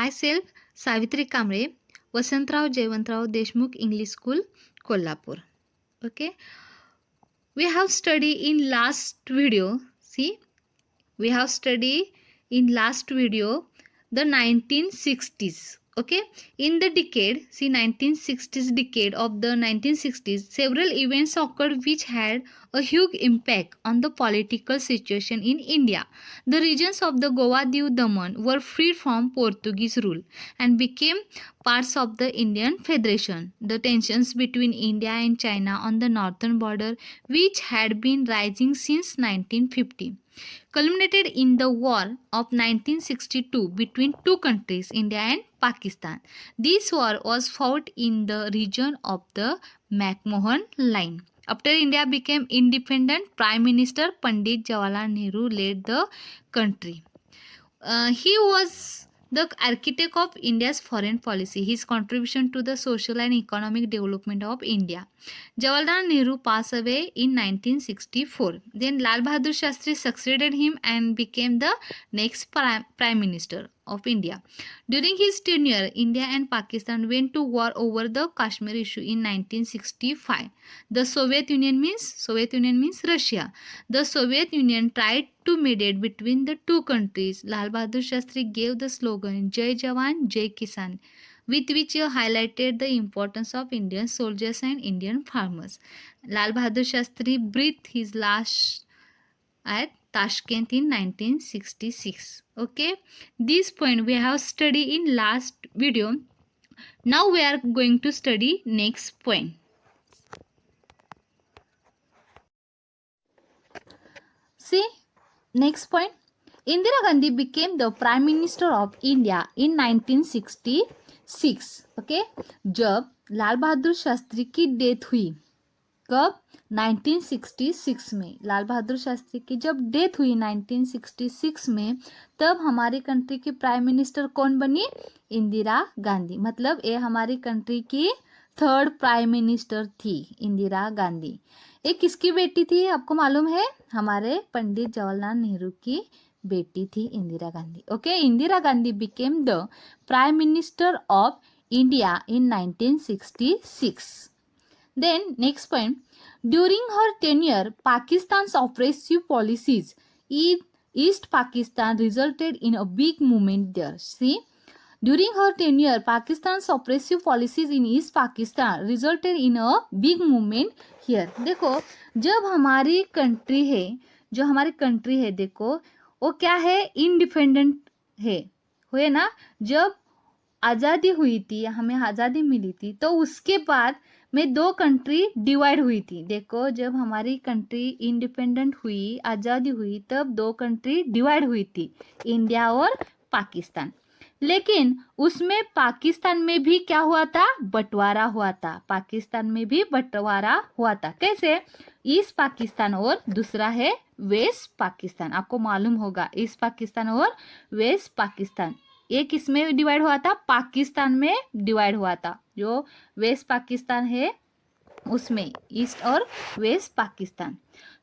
myself Savitri Kamre, Vasantrao Jaywantrao Deshmukh English School, Kolhapur. Okay, we have studied in last video. See, we have studied in last video the 1960s. Okay, in the decade, see 1960s decade of the 1960s, several events occurred which had a huge impact on the political situation in India. The regions of the Goa, Diu, Daman were freed from Portuguese rule and became parts of the Indian Federation. The tensions between India and China on the northern border, which had been rising since 1950, culminated in the war of 1962 between two countries, India and Pakistan. This war was fought in the region of the McMahon Line. After India became independent, Prime Minister Pandit Jawaharlal Nehru led the country. He was the architect of India's foreign policy. His contribution to the social and economic development of India. Jawaharlal Nehru passed away in 1964. Then Lal Bahadur Shastri succeeded him and became the next Prime Minister of India. During his tenure, India and Pakistan went to war over the Kashmir issue in 1965. The Soviet Union means Russia. The Soviet Union tried to mediate between the two countries. Lal Bahadur Shastri gave the slogan Jai Jawan, Jai Kisan, with which he highlighted the importance of Indian soldiers and Indian farmers. Lal Bahadur Shastri breathed his last at Tashkent in 1966. Okay, this point we have studied in last video. Now we are going to study next point. See, next point. Indira Gandhi became the Prime Minister of India in 1966. Okay, जब लाल बहादुर शास्त्री की death हुई, कब? 1966 में। लाल बहादुर शास्त्री की जब death हुई 1966 में, तब हमारी कंट्री की प्राइम मिनिस्टर कौन बनी? इंदिरा गांधी। मतलब ये हमारी कंट्री की थर्ड प्राइम मिनिस्टर थी इंदिरा गांधी। ये किसकी बेटी थी आपको मालूम है? हमारे पंडित जवाहरलाल नेहरू की बेटी थी Indira Gandhi. Okay, Indira Gandhi became the prime minister of India in 1966. Then next point, during her tenure, Pakistan's oppressive policies in East Pakistan resulted in a big movement there. See, during her tenure, Pakistan's oppressive policies in East Pakistan resulted in a big movement here. देखो, जब हमारी country है, जो हमारी country है, देखो वो क्या है? इंडिपेंडेंट है, हुए ना? जब आज़ादी हुई थी, हमें आज़ादी मिली थी, तो उसके बाद में दो कंट्री डिवाइड हुई थी। देखो, जब हमारी कंट्री इंडिपेंडेंट हुई, आज़ादी हुई, तब दो कंट्री डिवाइड हुई थी, इंडिया और पाकिस्तान। लेकिन उसमें पाकिस्तान में भी क्या हुआ था? बंटवारा हुआ था। पाकिस्तान में भी बंटवारा हुआ था। कैसे? ईस्ट पाकिस्तान और दूसरा है वेस्ट पाकिस्तान। आपको मालूम होगा, ईस्ट पाकिस्तान और वेस्ट पाकिस्तान। ये किस में डिवाइड हुआ था? पाकिस्तान में डिवाइड हुआ था। जो वेस्ट पाकिस्तान है उसमें, ईस्ट और वेस्ट पाकिस्तान।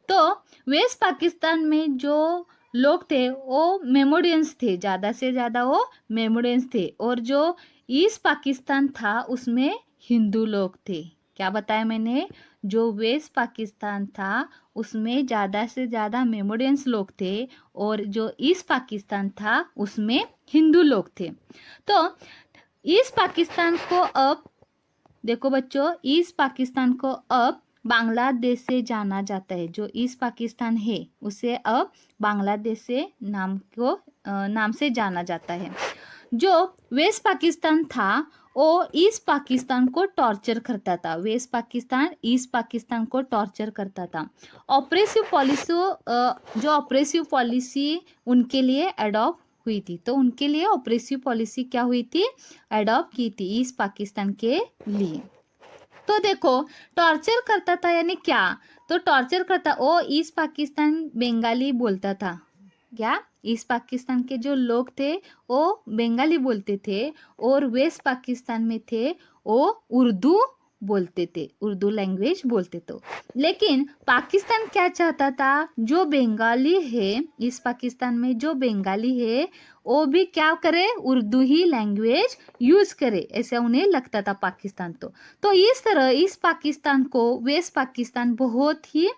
तो वेस्ट पाकिस्तान में जो लोग थे वो मेमोरियंस थे, ज़्यादा से ज़्यादा वो मेमोरियंस थे। और जो ईस्ट पाकिस्तान था उसमें हिंदू लोग थे। क्या बताया मैंने? जो वेस्ट पाकिस्तान था उसमें ज़्यादा से ज़्यादा मेमोरियंस लोग थे, और जो ईस्ट पाकिस्तान था उसमें हिंदू लोग थे। तो ईस्ट पाकिस्तान को अब देखो बच्चों, ईस्ट पाकिस्तान को अब बांग्लादेश से जाना जाता है। जो ईस्ट पाकिस्तान है उसे अब बांग्लादेश से नाम से जाना जाता है। जो वेस्ट पाकिस्तान था वो ईस्ट पाकिस्तान को टॉर्चर करता था। वेस्ट पाकिस्तान ईस्ट पाकिस्तान को टॉर्चर करता था। ऑपरेसिव पॉलिसी उनके एडॉप्ट हुई थी, तो उनके लिए ऑपरेसिव पॉलिसी क्या हुई थी? एडॉप्ट की थी ईस्ट पाकिस्तान के लिए। तो देखो, टॉर्चर करता था यानी क्या? तो टॉर्चर करता, वो ईस्ट पाकिस्तान बंगाली बोलता था। क्या? ईस्ट पाकिस्तान के जो लोग थे वो बंगाली बोलते थे, और वेस्ट पाकिस्तान में थे वो उर्दू बोलते थे, उर्दू लैंग्वेज बोलते तो। लेकिन पाकिस्तान क्या चाहता था, जो बंगाली है, इस पाकिस्तान में जो बंगाली है वो भी क्या करे, उर्दू ही लैंग्वेज यूज करे, ऐसा उन्हें लगता था पाकिस्तान। तो इस तरह इस पाकिस्तान को वेस्ट पाकिस्तान बहुत ही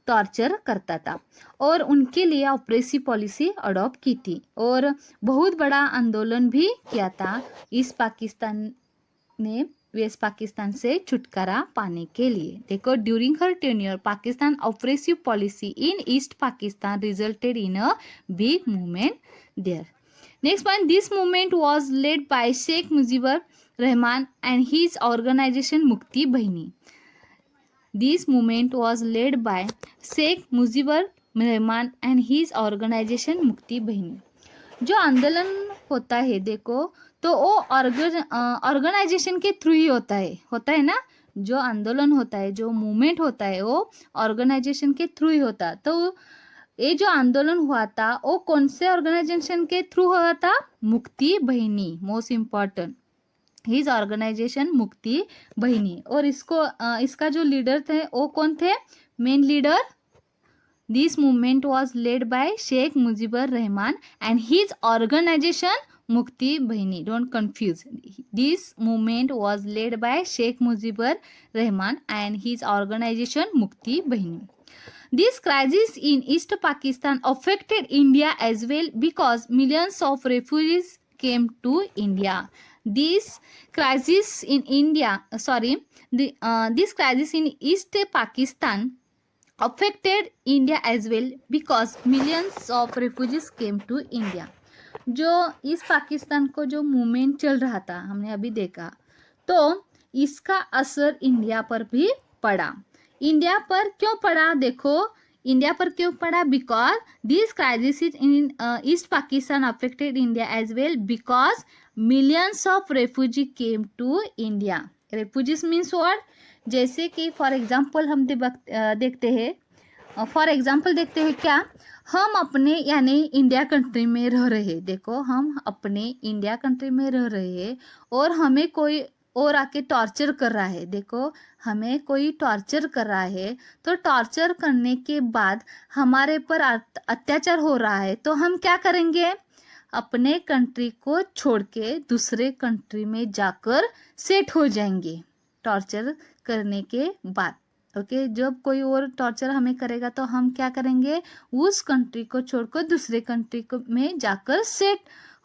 टॉर्चर करता था और उनके लिए ऑपरेसिव पॉलिसी अडॉप्ट की थी और बहुत बड़ा आंदोलन भी किया था इस पाकिस्तान ने वेस्ट पाकिस्तान से छुटकारा पाने के लिए। देखो, during her tenure Pakistan oppressive policy in east Pakistan resulted in a big movement there. Next point, this movement was led by Sheikh Mujibur Rahman and his organisation Mukti Bahini. This movement was led by Sheikh Mujibur Rahman and his organization मुक्ति बहिनी। जो आंदोलन होता है देखो, तो वो organisation के थ्रू ही होता है ना। जो आंदोलन होता है, जो मूवमेंट होता है, वो ऑर्गेनाइजेशन के थ्रू ही होता है। तो ये जो आंदोलन हुआ था वो कौन से ऑर्गेनाइजेशन के थ्रू हुआ था, मुक्ति बहिनी, most important, his organisation Mukti बहिनी। और इसका जो लीडर थे वो कौन थे, main leader. This movement was led by Sheikh Mujibur Rahman and his organisation Mukti Bahini, don't confuse. This movement was led by Sheikh Mujibur Rahman and his organisation Mukti Bahini. This crisis in East Pakistan affected India as well because millions of refugees came to India. This crisis in this crisis in East Pakistan affected India as well because millions of refugees came to India. जो इस पाकिस्तान को जो movement चल रहा था, हमने अभी देखा, तो इसका असर इंडिया पर भी पड़ा। इंडिया पर क्यों पड़ा, देखो इंडिया पर क्यों पड़ा, because this crisis in east Pakistan affected India as well because millions of refugee came to India. Refugees means what, जैसे कि फॉर एग्जांपल हम देखते हैं क्या, हम अपने यानी इंडिया कंट्री में रह रहे, देखो हम अपने इंडिया कंट्री में रह रहे हैं और हमें कोई और आके टॉर्चर कर रहा है, देखो हमें कोई टॉर्चर कर रहा है, तो टॉर्चर करने के बाद हमारे पर अत्याचार हो रहा है, तो हम क्या करेंगे, अपने कंट्री को छोड़ के दूसरे कंट्री में जाकर सेट हो जाएंगे टॉर्चर करने के बाद। ओके, जब कोई और टॉर्चर हमें करेगा तो हम क्या करेंगे, उस कंट्री को छोड़कर दूसरे कंट्री में जाकर सेट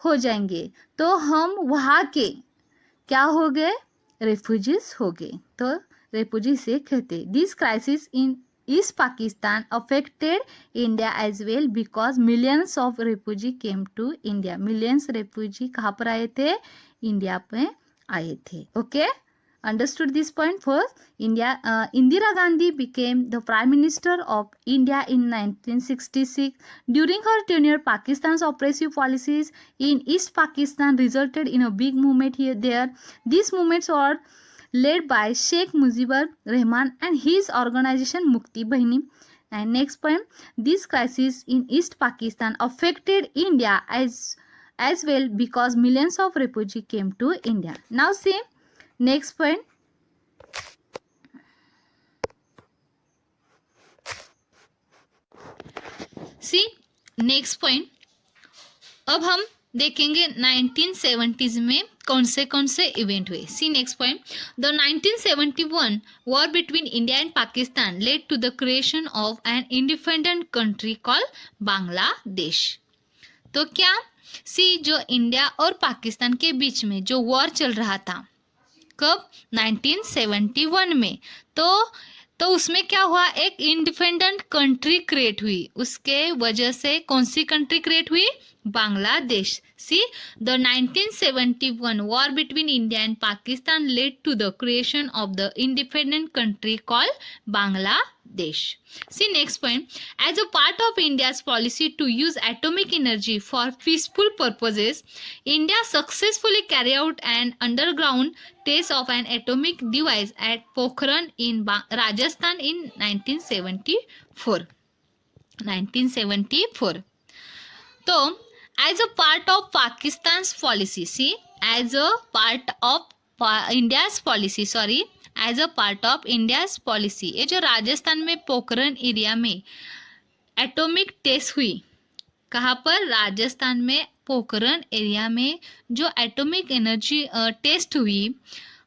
हो जाएंगे, तो हम वहाँ के क्या हो गए, रेफ्यूजीज हो गए। तो रेफ्यूजी से कहते, this crisis in east Pakistan affected India as well because millions of refugee came to India. Millions refugee कहाँ पर आए थे, इंडिया में आए थे। Okay, understood this point? First, Indira Gandhi became the Prime Minister of India in 1966. During her tenure, Pakistan's oppressive policies in East Pakistan resulted in a big movement there. These movements were led by Sheikh Mujibur Rahman and his organization Mukti Bahini. And next point, this crisis in East Pakistan affected India as well because millions of refugees came to India. Now see, next point, see next point, अब हम देखेंगे 1970s में कौन से event हुए। See next point, the 1971 war between India and Pakistan led to the creation of an independent country called Bangladesh. तो क्या, सी जो इंडिया और पाकिस्तान के बीच में जो वॉर चल रहा था, कब, 1971 में, तो उसमें क्या हुआ, एक इंडिपेंडेंट कंट्री क्रिएट हुई, उसके वजह से कौन सी कंट्री क्रिएट हुई, Bangladesh. See the 1971 war between India and Pakistan led to the creation of the independent country called Bangladesh. See next point, as a part of India's policy to use atomic energy for peaceful purposes, India successfully carried out an underground test of an atomic device at Pokhran in Rajasthan in 1974. तो as a part of Pakistan's policy, see, as a part of India's policy, as a part of India's policy. ये जो राजस्थान में Pokhran area में atomic test हुई, कहाँ पर? राजस्थान में Pokhran area में जो एटॉमिक एनर्जी टेस्ट हुई,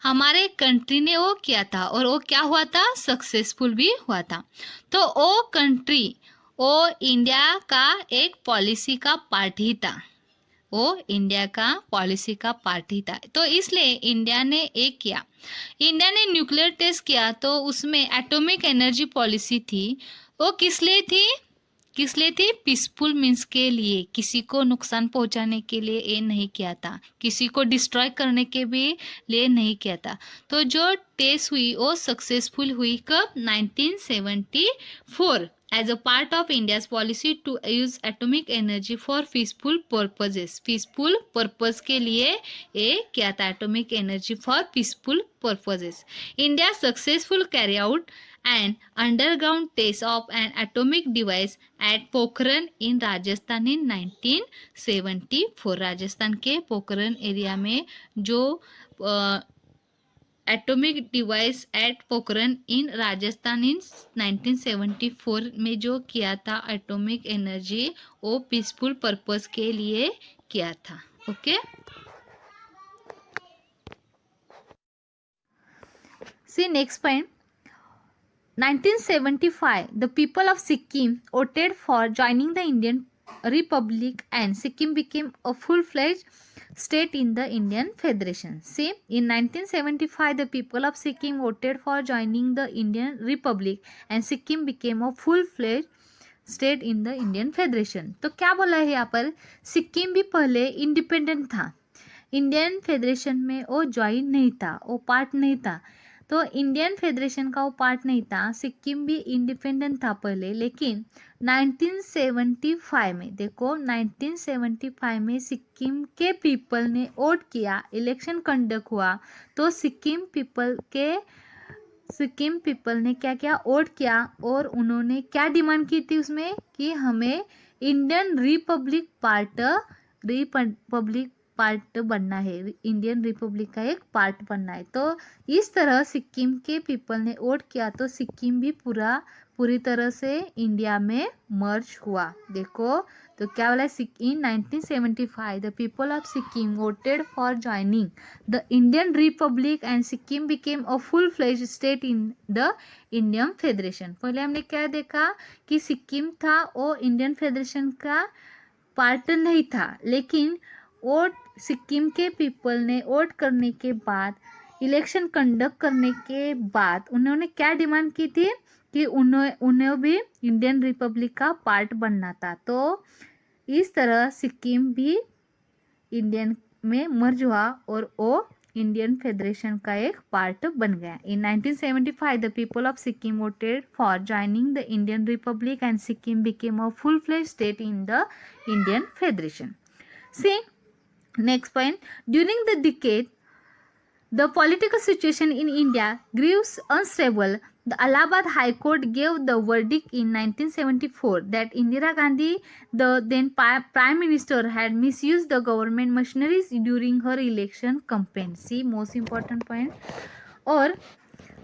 हमारे कंट्री ने वो किया था और वो क्या हुआ था? सक्सेसफुल भी हुआ था। तो वो कंट्री वो इंडिया का एक पॉलिसी का पार्ट ही था, वो इंडिया का पॉलिसी का पार्ट ही था। तो इसलिए इंडिया ने एक किया, इंडिया ने न्यूक्लियर टेस्ट किया, तो उसमें एटॉमिक एनर्जी पॉलिसी थी। वो किस लिए थी? किस लिए थी? पीसफुल मीन्स के लिए, किसी को नुकसान पहुंचाने के लिए ये नहीं किया था, किसी को डिस्ट्रॉय करने के भी लिए नहीं किया था। तो जो टेस्ट हुई वो सक्सेसफुल हुई कब? 1974 as a part of India's policy to use atomic energy for peaceful purposes. Peaceful purpose के लिए ये क्या था? Atomic energy for peaceful purposes. India successful carry out an underground test of an atomic device at Pokhran in Rajasthan in 1974। Rajasthan के Pokhran area में जो atomic device at Pokhran in Rajasthan in 1974 में जो किया था एटॉमिक एनर्जी, वो पीसफुल पर्पस के लिए किया था। Okay, see next point. 1975, the people of Sikkim voted for joining the Indian Republic and Sikkim became a full-fledged state in the Indian Federation. See, in 1975, the people of Sikkim voted for joining the Indian Republic and Sikkim became a full-fledged state in the Indian federation. तो क्या बोला है यहाँ पर? सिक्किम भी पहले independent था, Indian federation में वो ज्वाइन नहीं था, वो पार्ट नहीं था। तो इंडियन फेडरेशन का वो पार्ट नहीं था, सिक्किम भी इंडिपेंडेंट था पहले, लेकिन 1975 में, देखो 1975 में सिक्किम के पीपल ने वोट किया, इलेक्शन कंडक्ट हुआ, तो सिक्किम पीपल ने क्या किया? वोट किया और उन्होंने क्या डिमांड की थी उसमें कि हमें इंडियन रिपब्लिक पार्ट बनना है, इंडियन रिपब्लिक का एक पार्ट बनना है। तो इस तरह सिक्किम के पीपल ने वोट किया, तो सिक्किम भी पूरी तरह से इंडिया में मर्ज हुआ। देखो तो क्या बोला? In 1975 the people of Sikkim voted for joining the Indian republic and Sikkim became a full fledge state in the Indian federation. पहले हमने क्या देखा कि सिक्किम था वो इंडियन फेडरेशन का पार्ट नहीं था, लेकिन वोट सिक्किम के पीपल ने वोट करने के बाद, इलेक्शन कंडक्ट करने के बाद उन्होंने क्या डिमांड की थी कि उन्हें भी इंडियन रिपब्लिक का पार्ट बनना था। तो इस तरह सिक्किम भी इंडियन में मर्ज हुआ और वो इंडियन फेडरेशन का एक पार्ट बन गया। In 1975 the people of Sikkim voted for joining the Indian republic and Sikkim became a full fledge state in the Indian federation. See next point. During the decade, the political situation in India grew unstable. The Allahabad High Court gave the verdict in 1974 that Indira Gandhi, the then Prime Minister, had misused the government machineries during her election campaign. See, most important point. और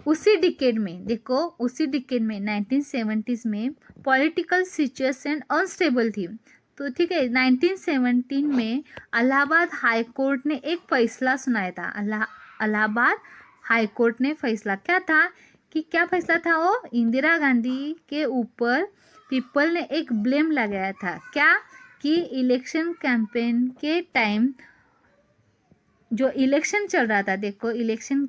उसी decade में, देखो उसी decade में 1970s में political situation unstable थी। तो ठीक है, 1917 में इलाहाबाद हाई कोर्ट ने एक फैसला सुनाया था। इलाहाबाद हाई कोर्ट ने फैसला क्या था कि क्या फैसला था वो? इंदिरा गांधी के ऊपर पीपल ने एक ब्लेम लगाया था, क्या कि इलेक्शन कैंपेन के टाइम जो इलेक्शन चल रहा था, देखो इलेक्शन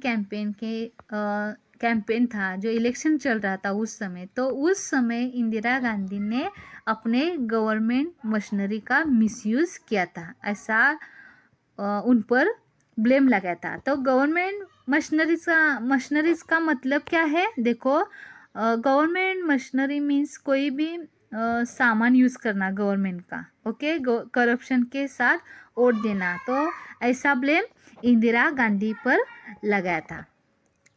कैंपेन था, जो इलेक्शन चल रहा था उस समय, तो उस समय इंदिरा गांधी ने अपने गवर्नमेंट मशीनरी का मिसयूज़ किया था, ऐसा उन पर ब्लेम लगाया था। तो गवर्नमेंट मशीनरीज का मतलब क्या है? देखो गवर्नमेंट मशीनरी मीन्स कोई भी सामान यूज़ करना गवर्नमेंट का, ओके, करप्शन के साथ वोट देना, तो ऐसा ब्लेम इंदिरा गांधी पर लगाया था।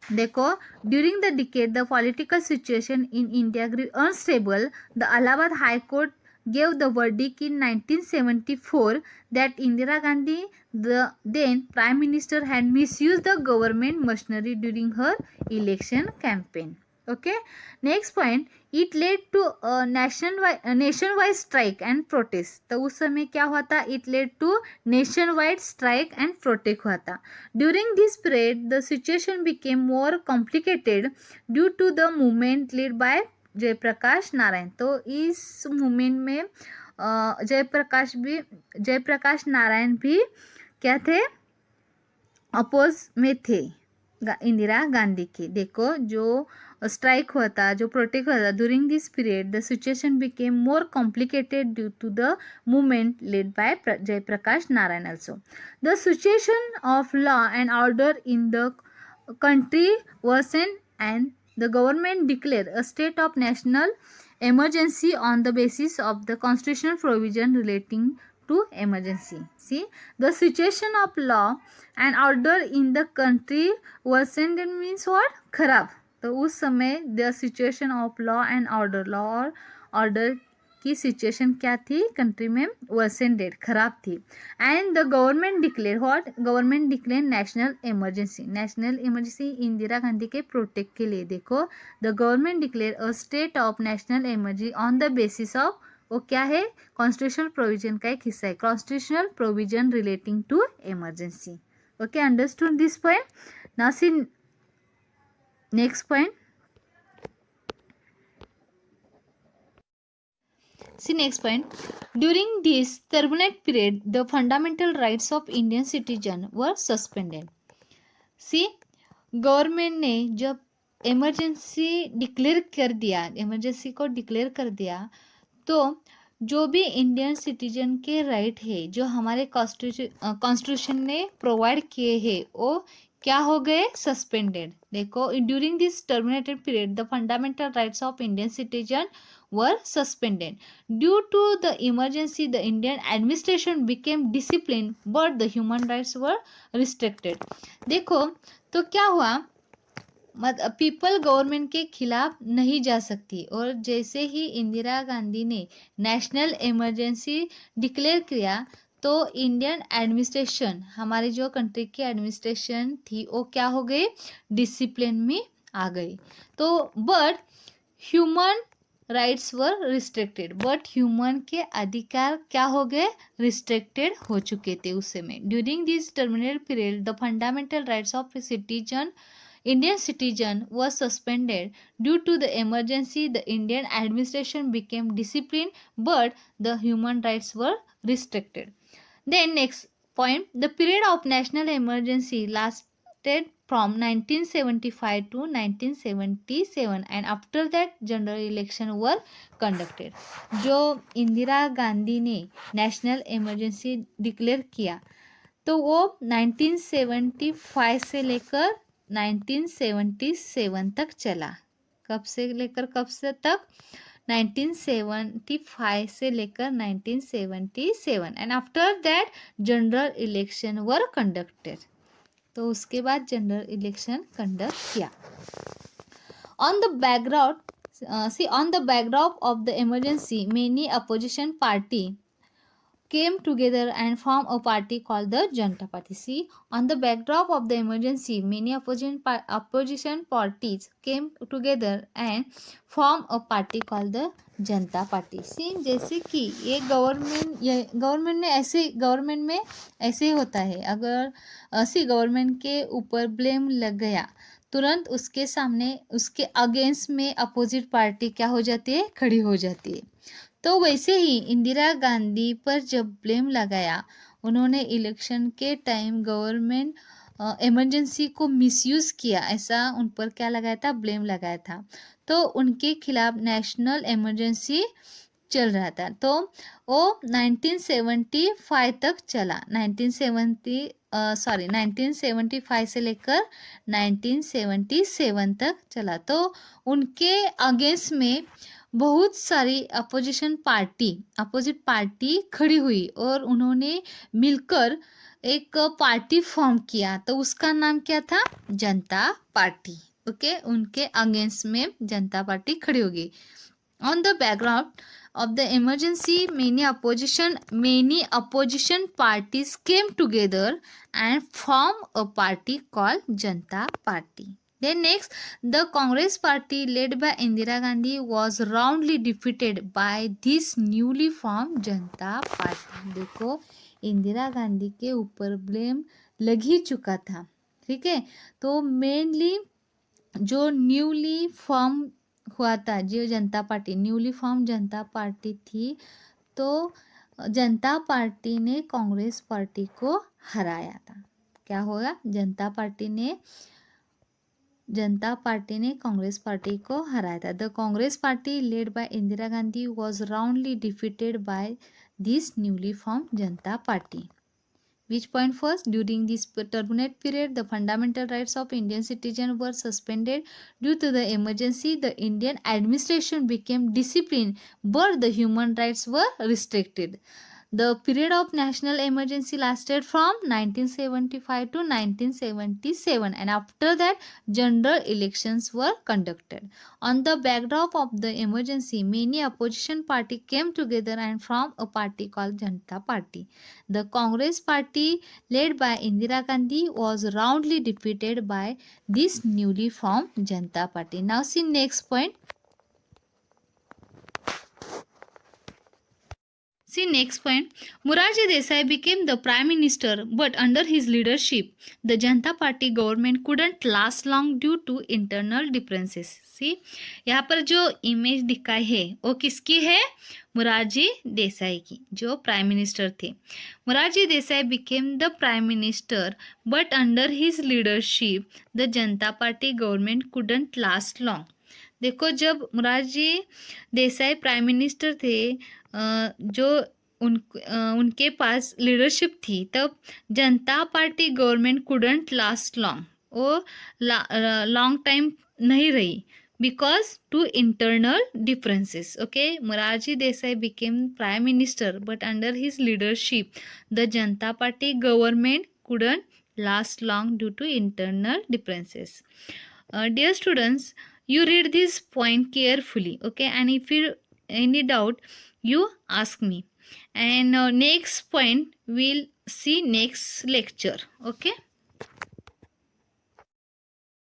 देखो during the decade the political situation in India grew unstable, the Allahabad high court gave the verdict in 1974 that Indira Gandhi, the then Prime Minister, had misused the government machinery during her election campaign. Okay, next point, it led to a nationwide strike and protest. तो उस समय क्या हुआ था? It led to nationwide strike and protest हुआ था. During this period, the situation became more complicated due to the movement led by Jayaprakash Narayan. तो इस मूवमेंट में जयप्रकाश नारायण भी क्या थे? अपोज में थे इंदिरा गांधी के. देखो, जो स्ट्राइक हुआ था, जो प्रोटेस्ट हुआ था, during this period the situation became more complicated due to the movement led by Jayaprakash Narayan also. The situation of law and order in the country worsened and the government declared a state of national emergency on the basis of the constitutional provision relating to emergency. See, the situation of law and order in the country worsened means what? खराब. तो उस समय the situation of law and order, law और order की situation क्या थी country में? Worsened, खराब थी. And the government declare what? Government declare national emergency. National emergency Indira Gandhi के प्रोटेक्ट के लिए. देखो, the government declare a state of national emergency on the basis of, वो क्या है? कॉन्स्टिट्यूशनल प्रोविजन का एक हिस्सा है, constitutional provision relating to emergency. Okay, understood this point. Now see next point. See next point. During this turbulent period, the fundamental rights of Indian citizen were suspended. See, government ने जब emergency declare कर दिया, emergency को declare कर दिया, तो जो भी इंडियन सिटीजन के राइट है जो हमारे कॉन्स्टिट्यूशन ने प्रोवाइड किए हैं, वो क्या हो गए? सस्पेंडेड. देखो, during this terminated period the fundamental rights of Indian citizen were suspended. Due to the emergency, the Indian administration became disciplined, but the human rights were restricted. देखो, तो क्या हुआ? पीपल गवर्नमेंट के खिलाफ नहीं जा सकती, और जैसे ही इंदिरा गांधी ने नेशनल इमरजेंसी डिक्लेयर किया, तो इंडियन एडमिनिस्ट्रेशन, हमारे जो कंट्री की एडमिनिस्ट्रेशन थी, वो क्या हो गई? डिसिप्लिन में आ गई. तो but human rights were restricted, but human के अधिकार क्या हो गए? रिस्ट्रिक्टेड हो चुके थे उस समय. During this terminal period the fundamental rights of citizen, Indian citizen was suspended due to the emergency. The Indian administration became disciplined, but the human rights were restricted. Then next point, the period of national emergency lasted from 1975 to 1977 and after that general election were conducted. जो इंदिरा गांधी ने national emergency declare किया, तो वो 1975 से लेकर 1977 तक चला. कब से लेकर कब से तक? 1975 से लेकर 1977 and after that general election were conducted. तो उसके बाद जनरल इलेक्शन कंडक्ट किया. On the backdrop of the emergency many opposition party came together and formed a party called the Janata Party. See, on the backdrop of the emergency, many opposition parties came together and formed a party called the Janata party. सी, जैसे कि ये government में ऐसे होता है, अगर government के ऊपर ब्लेम लग गया, तुरंत उसके सामने, उसके अगेंस्ट में अपोजिट पार्टी क्या हो जाती है? खड़ी हो जाती है. तो वैसे ही इंदिरा गांधी पर जब ब्लेम लगाया, उन्होंने इलेक्शन के टाइम गवर्नमेंट इमरजेंसी को मिसयूज़ किया, ऐसा उन पर क्या लगाया था? ब्लेम लगाया था. तो उनके खिलाफ नेशनल इमरजेंसी चल रहा था. तो वो 1975 तक चला. 1975 से लेकर 1977 तक चला. तो उनके अगेंस्ट में बहुत सारी अपोजिट पार्टी खड़ी हुई और उन्होंने मिलकर एक पार्टी फॉर्म किया. तो उसका नाम क्या था? जनता पार्टी. ओके, उनके अगेंस्ट में जनता पार्टी खड़ी होगी. On the background of the emergency, many opposition parties came together and formed a party called Janata Party. Then next, the Congress party led by Indira Gandhi was roundly defeated by this newly formed Janata Party. देखो इंदिरा गांधी के ऊपर blame लग ही चुका था, ठीक है। तो mainly जो न्यूली फॉर्म हुआ था, जो जनता पार्टी न्यूली फॉर्म जनता पार्टी थी, तो जनता पार्टी ने कांग्रेस पार्टी को हराया था। क्या होगा? जनता पार्टी ने कांग्रेस पार्टी को हराया था। The Congress party led by Indira Gandhi was roundly defeated by this newly form Janata party. Which point first? During this turbulent period, the fundamental rights of Indian citizens were suspended due to the emergency. The Indian administration became disciplined, but the human rights were restricted. The period of national emergency lasted from 1975 to 1977, and after that, general elections were conducted. On the backdrop of the emergency, many opposition parties came together and formed a party called Janata Party. The Congress party, led by Indira Gandhi, was roundly defeated by this newly formed Janata Party. Now see next point. See next point. Morarji Desai became the prime minister, but under his leadership, the Janata Party government couldn't last long due to internal differences. See, यहाँ पर जो image दिखाई है वो किसकी है? मोरारजी देसाई की, जो प्राइम मिनिस्टर थे. Morarji Desai became the prime minister, but under his leadership, the Janata Party government couldn't last long. देखो, जब मोरारजी देसाई प्राइम मिनिस्टर थे, जो उनके पास लीडरशिप थी, तब Janata Party government couldn't last long, वो लॉन्ग टाइम नहीं रही, because to internal differences. Okay, Morarji Desai became prime minister, but under his leadership the Janata Party government couldn't last long due to internal differences. Dear students, you read this point carefully, okay, and if you any doubt, you ask me, and next point we'll see next lecture. Okay.